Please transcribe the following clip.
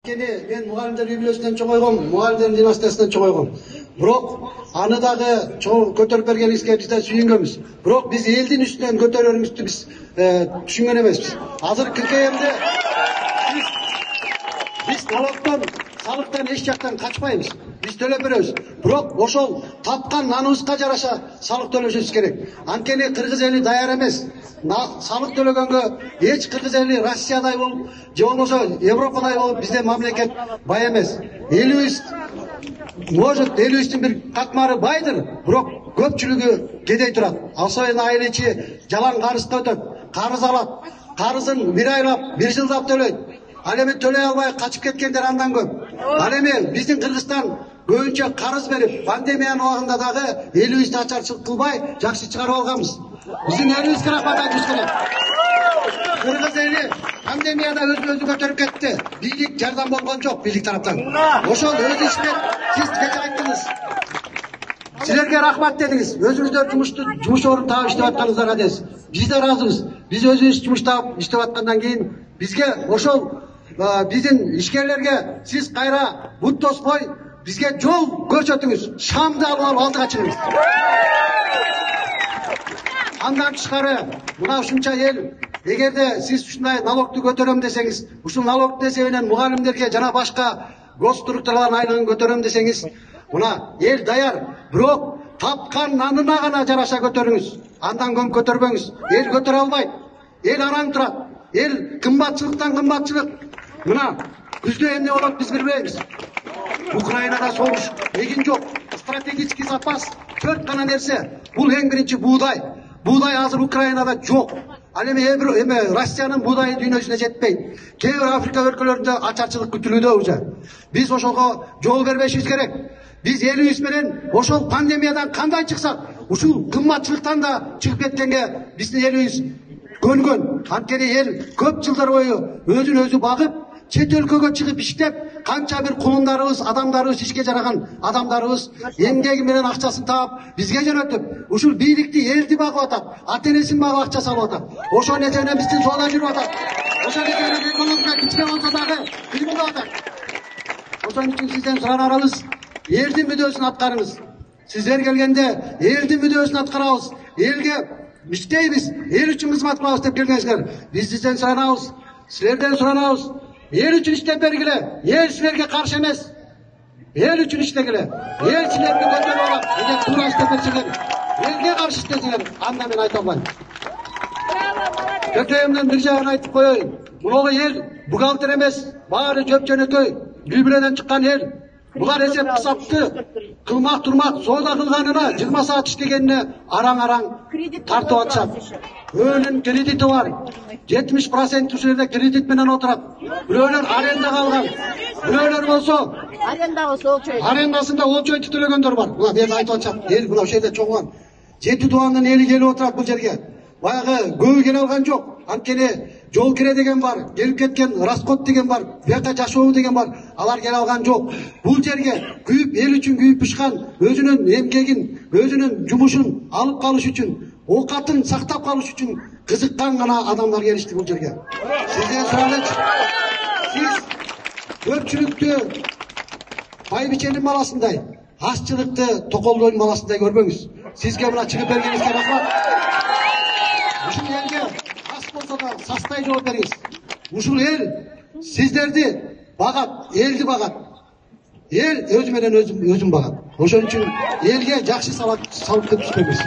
Мен мұғалімдер юбилейсінен чоңойгом, мұғалімдер династиясынан чоңойгом. Бирок аны дагы көтөрүп бергенибизге биз да сүйүнгөнбүз. Бирок биз элдин үстүнөн көтөрөрүбүздү биз түшүнгөн эмеспиз. Азыр Кыркайымда биз налогтон, салыктан эч жактан качпайбыз. Биз төлөп беребиз. Бирок ошол тапкан наныбызга жараша салык төлөшүбүз керек. Анткени кыргыз эли даяр эмес. Салык төлөгөнгө эч кыргыз эли Россиядай болуп, же болбосо Европадай болуп бизде мамлекет бай эмес. Элибиз элибиздин бир катмары байдыр, бирок көпчүлүгү кедей турат. Особенно айыл ичи жалаң карызга өтөт, карыз алат. Карызын бир айлап, бир жылдап төлөйт. Ал эми төлөй албай качып кеткендер андан көп. Ал эми биздин Кыргызстан көбүнчө карыз берип, пандемиянын убагында дагы элибизди ачарчылык кылбай жакшы чыгарып алганбыз. Биздин элибизге рахмат айтышыбыз керек. Кыргыз эли пандемияда өзү көтөрүп кетти. Бийлик жардам болгон жок, бийлик тараптан. Ошол өз иште сиз кече айттыңыз. Силерге рахмат дедиңиз. Өзүңүздөр жумуш орун таап иштеп атканыңыздарга десиз. Биз да ыраазыбыз. Биз өзүбүз жумуш таап иштеп аткандан кийин бизге ошол биздин ишкерлерге сиз кайра бут тоспой бизге жол көрсөтүңүз. Шамды алып алдыга чыгыңыз. Андан тышкары мына ушунча эл, эгерде сиз ушундай налогду көтөрөм десеңиз, ушул налог эсебинен мугалимдерге жана башка госструктуралардын айлыгын көтөрөм десеңиз, мына эл даяр, бирок тапкан нанына гана жараша көтөрүңүз. Андан көм көтөрбөңүз. Эл көтөрө албайт. Эл араң турат. Эл кымбатчылыктан кымбатчылык. Мына күздө эмне болот биз билбейбиз. Украинада согуш, эгин жок. Стратегический запас 4 гана нерсе. Бул эң биринчи буудай. Buğday hazır Ukrayna'da çok. Alemi Rusya'nın buğday dünyasına жетпейт. Key Afrika өлкөлөрүндө açarçılık kütülüdө уже. Biz oşolga жол бербешибиz керек. Biz elibиз менен ошол пандемиядан кандай чыксак, ушул кымбатчылыктан да чыгып кеткенге биздин элибиз көнгөн. Анткени эл көп жылдар бою өзүн өзү багып, чет өлкөгө чыгып иштеп, канча бир кулундарыбыз, адамдарыбыз, ишке жараган адамдарыбыз эмгеги менен акчасын таап, бизге жөнөтүп, ушул бийликти элди багып атат, ата-энесин багып акча салып атат. Ошол нерсени биздин жолдо жүрүп атат. Ошол нерсени экономика кичине болсо дагы кыймылдап атат. Ошон үчүн сизден суранарыбыз, элдин мүдөөсүн аткарыңыз. Сиздер келгенде элдин мүдөөсүн аткарабыз. Элге иштейбиз, эл үчүн кызмат кылабыз деп келгенсиздер. Биз сизден суранабыз, силерден суранабыз. El üçün işlep bergile, el sizlerge karşı emez. El üçün işlegile, el sizlerge götürü olak, eğer tura işlep etseler, elge karşı işleseler, anda men aytamayım. Kökeyimden bir jağını aytıp koyayım. Bunağı el, bugalter emez, bari çöp çönököy, gübreden çıkan el. Bular esep kısaptı, kılmak durmak, soğuda kılganına, 20 saat işlegenine arang tartıp atacak. Öğünün krediti var. 70% üzerinde kredit menen oturat. Bireulер arenda kalgan. Bireulер bolso arendasında olçoy төлөгөндөр бар. Буга мен айтып атчам. Эл мына ошол жерде чоңгон. 7 туугандын эли келип отурат бул жерге. Баягы көбү келе алган жок. Анткени жол кире деген бар, келип кеткен расход деген бар, бияка жашоо деген бар. Алар келе алган жок. Бул жерге күйүп, эл үчүн күйүп пышкан, өзүнүн эмгегин, өзүнүн жумушун алып калыш үчүн, оокатын сактап калыш үчүн кызыккан гана адамдар келишти бул жерге. Сизден суралычы, сиз көпчүлүктү байбиченин баласындай, ашчылыкты токолдойдун баласындай көрбөңүз. Сизге мына чыгып бергениңизге рахмат. Ушул элге ас болсо да састай жооп бериңиз. Ушул эл сиздерди багат, элди багат. Эл өзү менен өзүн багат. Ошон үчүн элге жакшы салып түшпөңүз.